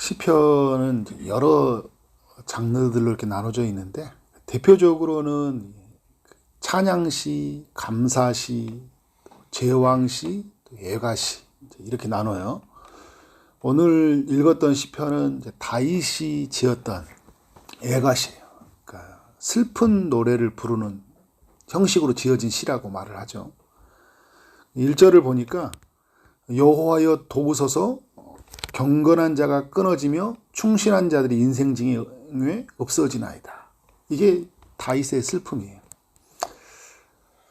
시편은 여러 장르들로 이렇게 나눠져 있는데 대표적으로는 찬양시, 감사시, 제왕시, 예가시 이렇게 나눠요. 오늘 읽었던 시편은 다윗이 지었던 예가시예요. 그러니까 슬픈 노래를 부르는 형식으로 지어진 시라고 말을 하죠. 1절을 보니까 여호와여 도우소서, 경건한 자가 끊어지며 충실한 자들이 인생 중에 없어지나이다. 이게 다윗의 슬픔이에요.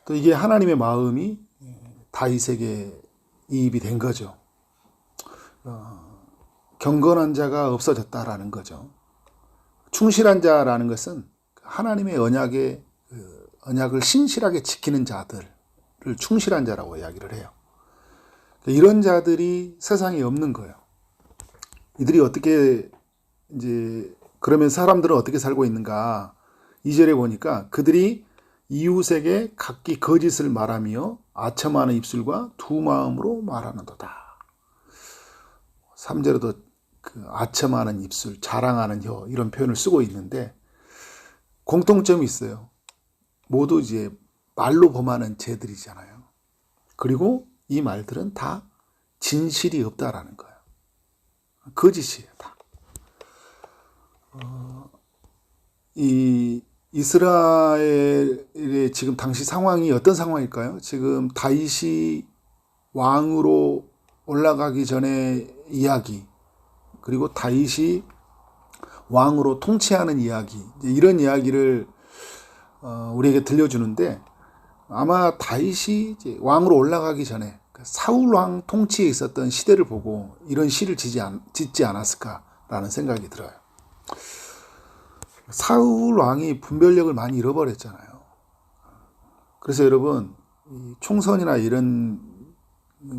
또 이게 하나님의 마음이 다윗에게 이입이 된 거죠. 경건한 자가 없어졌다라는 거죠. 충실한 자라는 것은 하나님의 언약을 신실하게 지키는 자들을 충실한 자라고 이야기를 해요. 이런 자들이 세상에 없는 거예요. 이들이 어떻게 그러면 사람들은 어떻게 살고 있는가? 2절에 보니까 그들이 이웃에게 각기 거짓을 말하며 아첨하는 입술과 두 마음으로 말하는도다. 3절에도 그 아첨하는 입술, 자랑하는 혀 이런 표현을 쓰고 있는데 공통점이 있어요. 모두 말로 범하는 죄들이잖아요. 그리고 이 말들은 다 진실이 없다라는 거예요. 거짓이에요, 다. 이 이스라엘의 지금 당시 상황이 어떤 상황일까요? 지금 다윗이 왕으로 올라가기 전에 이야기, 그리고 다윗이 왕으로 통치하는 이야기, 이런 이야기를 우리에게 들려주는데 아마 다윗이 왕으로 올라가기 전에 사울 왕 통치에 있었던 시대를 보고 이런 시를 짓지 않았을까라는 생각이 들어요. 사울 왕이 분별력을 많이 잃어버렸잖아요. 그래서 여러분, 총선이나 이런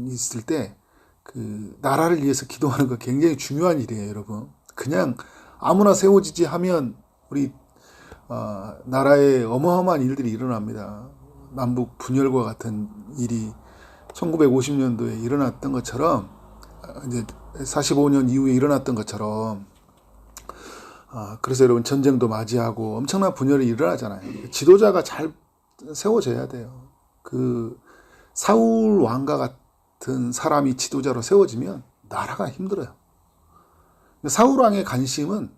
있을 때 그 나라를 위해서 기도하는 거 굉장히 중요한 일이에요, 여러분. 그냥 아무나 세워지지 하면 우리 나라에 어마어마한 일들이 일어납니다. 남북 분열과 같은 일이 1950년도에 일어났던 것처럼, 이제 45년 이후에 일어났던 것처럼, 그래서 여러분 전쟁도 맞이하고 엄청난 분열이 일어나잖아요. 지도자가 잘 세워져야 돼요. 그 사울 왕과 같은 사람이 지도자로 세워지면 나라가 힘들어요. 사울 왕의 관심은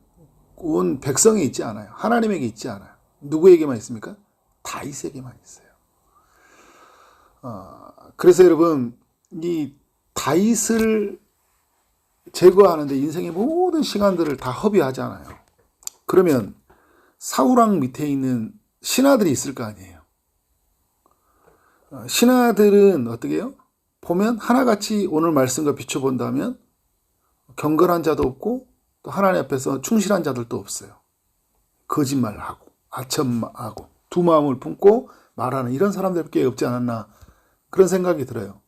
온 백성에 있지 않아요. 하나님에게 있지 않아요. 누구에게만 있습니까? 다윗에게만 있어요. 그래서 여러분, 이 다윗을 제거하는데 인생의 모든 시간들을 다 허비하잖아요. 그러면 사울왕 밑에 있는 신하들이 있을 거 아니에요. 신하들은 어떻게 해요? 보면 하나같이 오늘 말씀과 비춰본다면 경건한 자도 없고 또 하나님 앞에서 충실한 자들도 없어요. 거짓말하고 아첨하고 두 마음을 품고 말하는 이런 사람들밖에 없지 않았나, 그런 생각이 들어요.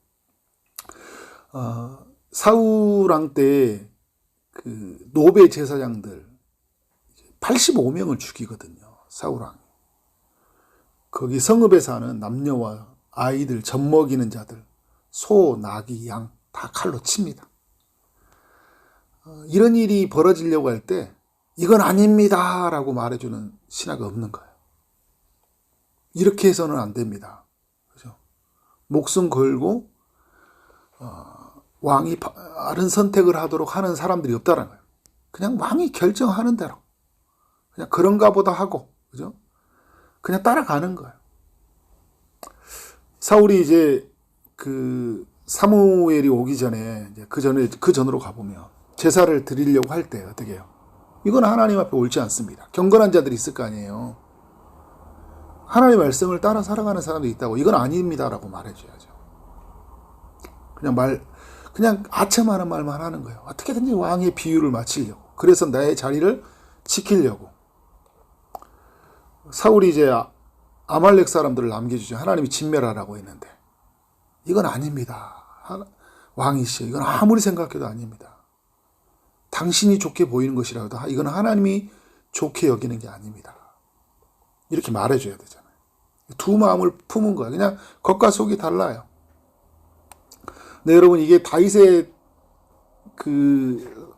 사울왕 때 그 노베 제사장들 85명을 죽이거든요. 사울왕이. 거기 성읍에 사는 남녀와 아이들, 젖먹이는 자들, 소, 나귀, 양 다 칼로 칩니다. 이런 일이 벌어지려고 할 때 이건 아닙니다 라고 말해주는 신하가 없는 거예요. 이렇게 해서는 안 됩니다. 그죠? 목숨 걸고 왕이 바른 선택을 하도록 하는 사람들이 없다는 거예요. 그냥 왕이 결정하는 대로 그냥 그런가 보다 하고, 그죠? 그냥 따라가는 거예요. 사울이 그 사무엘이 오기 전에 그 전으로 가보면 제사를 드리려고 할 때 어떻게 해요? 이건 하나님 앞에 옳지 않습니다. 경건한 자들이 있을 거 아니에요. 하나님의 말씀을 따라 살아가는 사람들이 있다고, 이건 아닙니다라고 말해줘야죠. 그냥 아첨하는 말만 하는 거예요. 어떻게든지 왕의 비유를 맞추려고. 그래서 나의 자리를 지키려고. 사울이 아말렉 사람들을 남겨주죠. 하나님이 진멸하라고 했는데 이건 아닙니다. 왕이시여, 이건 아무리 생각해도 아닙니다. 당신이 좋게 보이는 것이라도 이건 하나님이 좋게 여기는 게 아닙니다. 이렇게 말해줘야 되잖아요. 두 마음을 품은 거예요. 그냥 겉과 속이 달라요. 네, 여러분, 이게 다윗의 그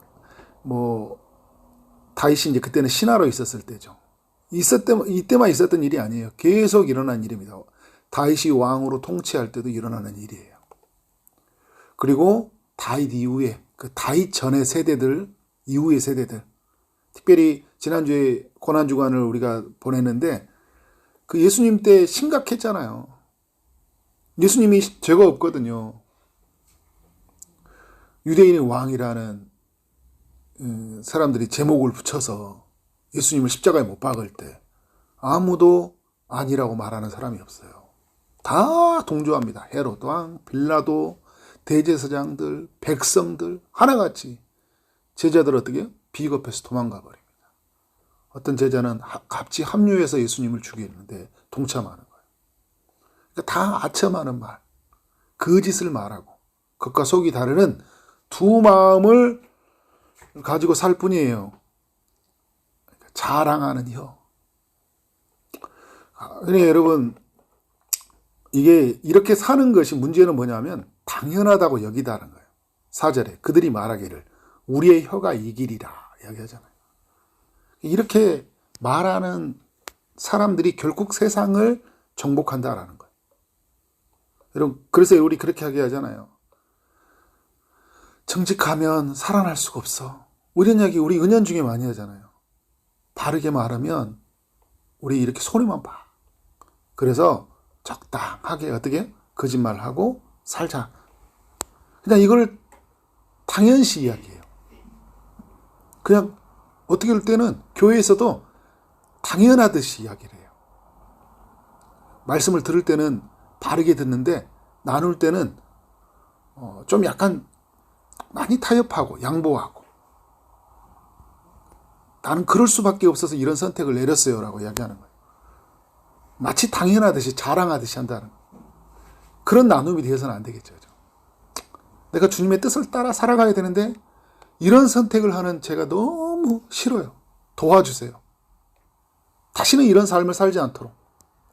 뭐 다윗이 이제 그때는 신하로 있었을 때죠. 이때만 있었던 일이 아니에요. 계속 일어난 일입니다. 다윗이 왕으로 통치할 때도 일어나는 일이에요. 그리고 다윗 이후에 그 다윗 전의 세대들, 이후의 세대들, 특별히 지난주에 고난주간을 우리가 보냈는데 그 예수님 때 심각했잖아요. 예수님이 죄가 없거든요. 유대인의 왕이라는 사람들이 제목을 붙여서 예수님을 십자가에 못 박을 때 아무도 아니라고 말하는 사람이 없어요. 다 동조합니다. 헤롯 왕, 빌라도, 대제사장들, 백성들 하나같이 제자들 어떻게 해요? 비겁해서 도망가 버립니다. 어떤 제자는 같이 합류해서 예수님을 죽이는데 동참하는 거예요. 그러니까 다 아첨하는 말, 거짓을 말하고 겉과 속이 다르는 두 마음을 가지고 살 뿐이에요. 그러니까 자랑하는 혀. 그러니까 여러분, 이게 이렇게 사는 것이 문제는 뭐냐면 당연하다고 여기다는 거예요. 4절에 그들이 말하기를 우리의 혀가 이기리라 이야기하잖아요. 이렇게 말하는 사람들이 결국 세상을 정복한다라는 거예요. 여러분, 그래서 우리 그렇게 하잖아요. 정직하면 살아날 수가 없어. 이런 이야기 우리 은연 중에 많이 하잖아요. 바르게 말하면 우리 이렇게 손해만 봐. 그래서 적당하게 어떻게 거짓말하고 살자. 그냥 이걸 당연시 이야기해요. 그냥 어떻게 할 때는 교회에서도 당연하듯이 이야기를 해요. 말씀을 들을 때는 바르게 듣는데 나눌 때는 좀 약간 많이 타협하고 양보하고 나는 그럴 수밖에 없어서 이런 선택을 내렸어요 라고 이야기하는 거예요. 마치 당연하듯이 자랑하듯이 한다는 거예요. 그런 나눔이 되어서는 안 되겠죠. 내가 주님의 뜻을 따라 살아가야 되는데 이런 선택을 하는 제가 너무 싫어요. 도와주세요. 다시는 이런 삶을 살지 않도록.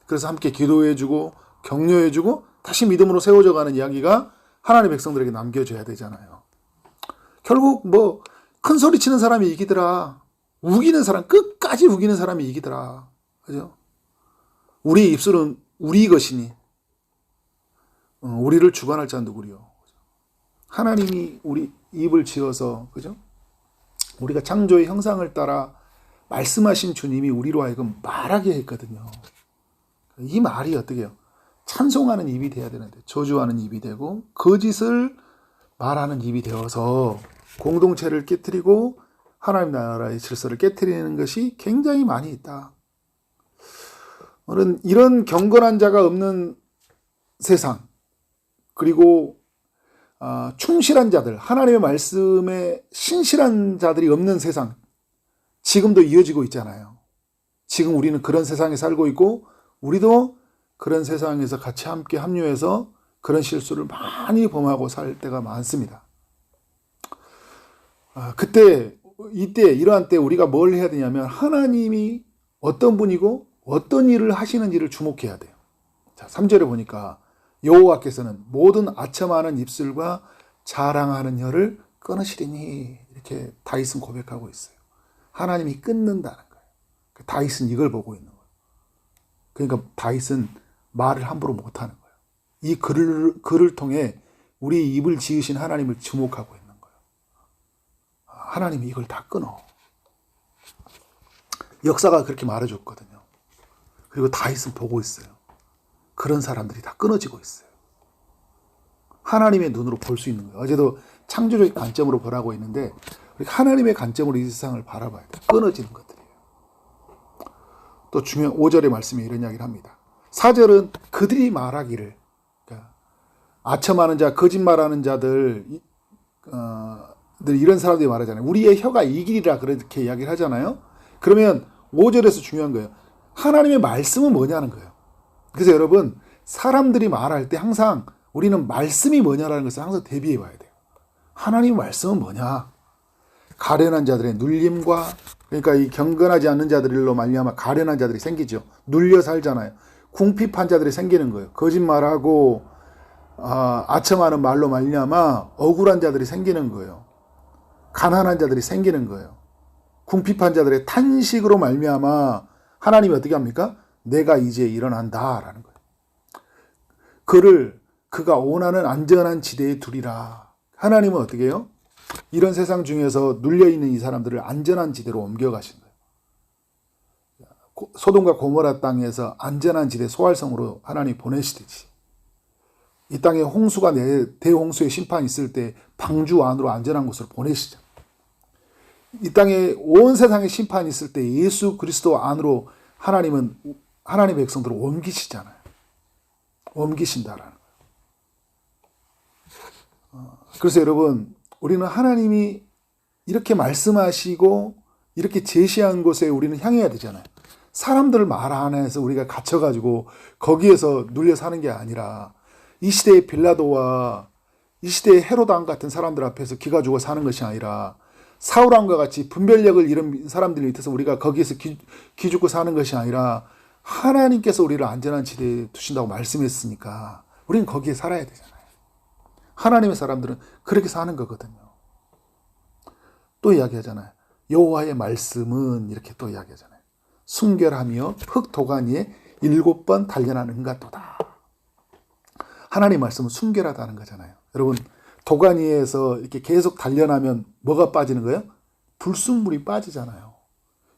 그래서 함께 기도해주고 격려해주고 다시 믿음으로 세워져가는 이야기가 하나님의 백성들에게 남겨져야 되잖아요. 결국 뭐 큰 소리 치는 사람이 이기더라. 우기는 사람, 끝까지 우기는 사람이 이기더라. 그죠? 우리의 입술은 우리 것이니 우리를 주관할 자는 누구리요? 하나님이 우리 입을 지어서, 그죠? 우리가 창조의 형상을 따라 말씀하신 주님이 우리로 하여금 말하게 했거든요. 이 말이 어떻게 해요? 찬송하는 입이 돼야 되는데 저주하는 입이 되고 거짓을 말하는 입이 되어서 공동체를 깨트리고 하나님 나라의 질서를 깨트리는 것이 굉장히 많이 있다. 오늘은 이런 경건한 자가 없는 세상, 그리고 충실한 자들, 하나님의 말씀에 신실한 자들이 없는 세상, 지금도 이어지고 있잖아요. 지금 우리는 그런 세상에 살고 있고 우리도 그런 세상에서 같이 함께 합류해서 그런 실수를 많이 범하고 살 때가 많습니다. 이때 이러한 때 우리가 뭘 해야 되냐면 하나님이 어떤 분이고 어떤 일을 하시는지를 주목해야 돼요. 자, 3절에 보니까 여호와께서는 모든 아첨하는 입술과 자랑하는 혀를 끊으시리니 이렇게 다윗은 고백하고 있어요. 하나님이 끊는다는 거예요. 다윗은 이걸 보고 있는 거예요. 그러니까 다윗은 말을 함부로 못하는 거예요. 이 글을 통해 우리 입을 지으신 하나님을 주목하고 있는 거예요. 하나님이 이걸 다 끊어. 역사가 그렇게 말해줬거든요. 그리고 다윗은 보고 있어요. 그런 사람들이 다 끊어지고 있어요. 하나님의 눈으로 볼 수 있는 거예요. 어제도 창조적 관점으로 보라고 했는데 하나님의 관점으로 이 세상을 바라봐야 돼요. 끊어지는 것들이에요. 또 중요한 5절의 말씀에 이런 이야기를 합니다. 4절은 그들이 말하기를, 그러니까 아첨하는 자, 거짓말하는 자들, 이런 사람들이 말하잖아요. 우리의 혀가 이기리라 그렇게 이야기를 하잖아요. 그러면 5절에서 중요한 거예요. 하나님의 말씀은 뭐냐는 거예요. 그래서 여러분, 사람들이 말할 때 항상 우리는 말씀이 뭐냐라는 것을 항상 대비해 봐야 돼요. 하나님의 말씀은 뭐냐? 가련한 자들의 눌림과, 그러니까 이 경건하지 않는 자들로 말미암아 가련한 자들이 생기죠. 눌려 살잖아요. 궁핍한 자들이 생기는 거예요. 거짓말하고 아첨하는 말로 말미암아 억울한 자들이 생기는 거예요. 가난한 자들이 생기는 거예요. 궁핍한 자들의 탄식으로 말미암아 하나님이 어떻게 합니까? 내가 이제 일어난다라는 거예요. 그가 원하는 안전한 지대에 두리라. 하나님은 어떻게 해요? 이런 세상 중에서 눌려있는 이 사람들을 안전한 지대로 옮겨가신 거예요. 소돔과 고모라 땅에서 안전한 지대 소활성으로 하나님이 보내시듯이 이 땅에 홍수가 대홍수의 심판이 있을 때 방주 안으로 안전한 곳으로 보내시죠. 이 땅에 온 세상에 심판이 있을 때 예수 그리스도 안으로 하나님은 하나님의 백성들을 옮기시잖아요. 옮기신다라는 거예요. 그래서 여러분, 우리는 하나님이 이렇게 말씀하시고 이렇게 제시한 곳에 우리는 향해야 되잖아요. 사람들 말 안에서 우리가 갇혀가지고 거기에서 눌려 사는 게 아니라 이 시대의 빌라도와 이 시대의 헤로당 같은 사람들 앞에서 기가 죽어 사는 것이 아니라 사울왕과 같이 분별력을 잃은 사람들 밑에서 우리가 거기에서 기죽고 사는 것이 아니라 하나님께서 우리를 안전한 지대에 두신다고 말씀했으니까 우리는 거기에 살아야 되잖아요. 하나님의 사람들은 그렇게 사는 거거든요. 또 이야기하잖아요. 여호와의 말씀은 이렇게 또 이야기하잖아요. 순결하며 흙 도가니에 7번 단련하는 은같도다. 하나님의 말씀은 순결하다는 거잖아요. 여러분, 도가니에서 이렇게 계속 단련하면 뭐가 빠지는 거예요? 불순물이 빠지잖아요.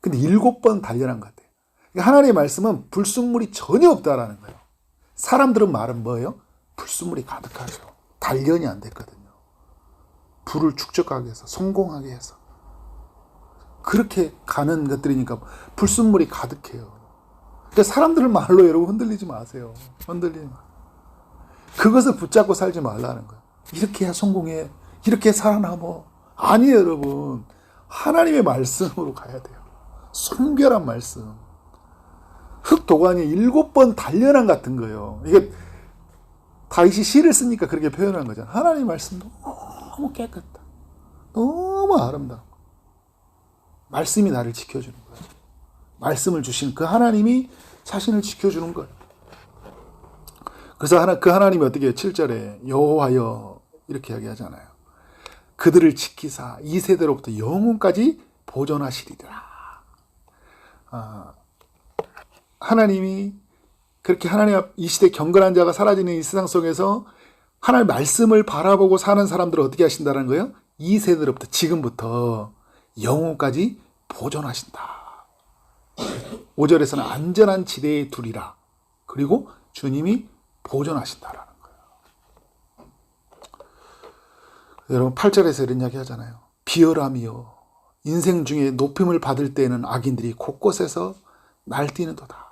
근데 7번 단련한 것 같아요. 그러니까 하나님의 말씀은 불순물이 전혀 없다라는 거예요. 사람들은 말은 뭐예요? 불순물이 가득하죠. 단련이 안 됐거든요. 불을 축적하게 해서 성공하게 해서 그렇게 가는 것들이니까 불순물이 가득해요. 그러니까 사람들을 말로 여러분 흔들리지 마세요. 그것을 붙잡고 살지 말라는 거예요. 이렇게 해야 성공해. 이렇게 살아남어. 아니에요, 여러분. 하나님의 말씀으로 가야 돼요. 순결한 말씀. 흙 도가니에 7번 단련한 같은 거예요. 이게 다윗이 시를 쓰니까 그렇게 표현한 거잖아요. 하나님의 말씀 너무 깨끗하다. 너무 아름다워. 말씀이 나를 지켜주는 거예요. 말씀을 주신 그 하나님이 자신을 지켜주는 거예요. 그래서 그 하나님이 어떻게 해요? 7절에 여호와여 이렇게 이야기하잖아요. 그들을 지키사 이 세대로부터 영혼까지 보존하시리라. 하나님이 그렇게 하나님 앞 이 시대 경건한 자가 사라지는 이 세상 속에서 하나님의 말씀을 바라보고 사는 사람들을 어떻게 하신다는 거예요? 이 세대로부터 지금부터 영혼까지 보존하신다. 5절에서는 안전한 지대에 두리라. 그리고 주님이 보존하신다라는 거예요. 여러분 8절에서 이런 이야기 하잖아요. 비열하며 인생 중에 높임을 받을 때에는 악인들이 곳곳에서 날뛰는도다.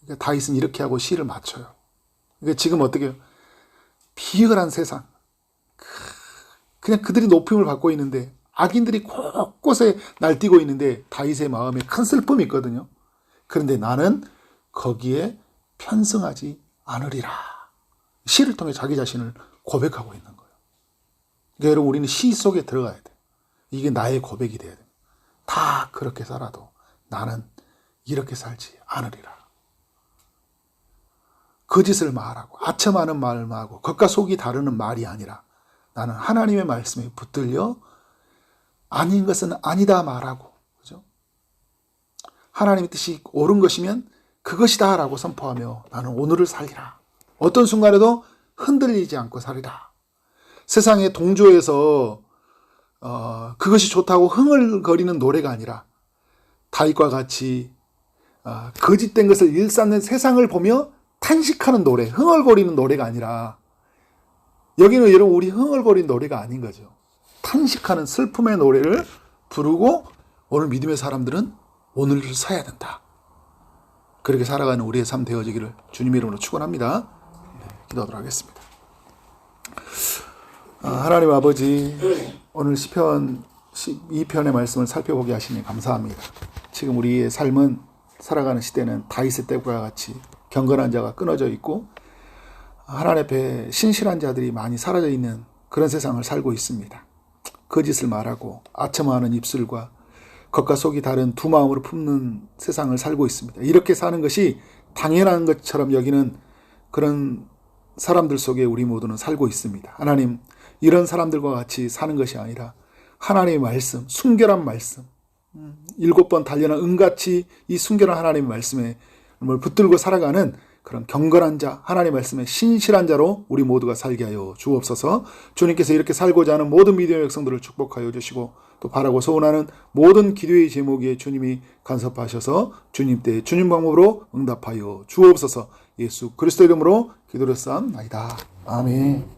그러니까 다윗은 이렇게 하고 시를 마쳐요. 그러니까 지금 어떻게 해요? 비열한 세상. 그냥 그들이 높임을 받고 있는데 악인들이 곳곳에 날뛰고 있는데 다윗의 마음에 큰 슬픔이 있거든요. 그런데 나는 거기에 편승하지 않으리라. 시를 통해 자기 자신을 고백하고 있는 거예요. 그러니까 여러분 우리는 시 속에 들어가야 돼요. 이게 나의 고백이 돼야 돼요. 다 그렇게 살아도 나는 이렇게 살지 않으리라. 거짓을 말하고 아첨하는 말을 하고 겉과 속이 다르는 말이 아니라 나는 하나님의 말씀에 붙들려 아닌 것은 아니다 말하고, 그죠? 하나님의 뜻이 옳은 것이면 그것이다 라고 선포하며 나는 오늘을 살리라. 어떤 순간에도 흔들리지 않고 살리라. 세상의 동조에서 그것이 좋다고 흥얼거리는 노래가 아니라 다윗과 같이 거짓된 것을 일삼는 세상을 보며 탄식하는 노래, 흥얼거리는 노래가 아니라 여기는 여러분 우리 흥얼거리는 노래가 아닌 거죠. 탄식하는 슬픔의 노래를 부르고 오늘 믿음의 사람들은 오늘을 서야 된다. 그렇게 살아가는 우리의 삶 되어지기를 주님의 이름으로 축원합니다. 기도하도록 하겠습니다. 하나님 아버지, 오늘 시편 12편의 말씀을 살펴보게 하시니 감사합니다. 지금 우리의 삶은 살아가는 시대는 다윗의 때와 같이 경건한 자가 끊어져 있고 하나님 앞에 신실한 자들이 많이 사라져 있는 그런 세상을 살고 있습니다. 거짓을 말하고 아첨하는 입술과 겉과 속이 다른 두 마음으로 품는 세상을 살고 있습니다. 이렇게 사는 것이 당연한 것처럼 여기는 그런 사람들 속에 우리 모두는 살고 있습니다. 하나님, 이런 사람들과 같이 사는 것이 아니라 하나님의 말씀, 순결한 말씀, 7번 단련한 은같이 이 순결한 하나님의 말씀에 붙들고 살아가는 그런 경건한 자, 하나님의 말씀에 신실한 자로 우리 모두가 살게 하여 주옵소서. 주님께서 이렇게 살고자 하는 모든 믿음의 백성들을 축복하여 주시고 또 바라고 소원하는 모든 기도의 제목에 주님이 간섭하셔서 주님 때 주님 방법으로 응답하여 주옵소서. 예수 그리스도 이름으로 기도를 쌓나이다. 아멘.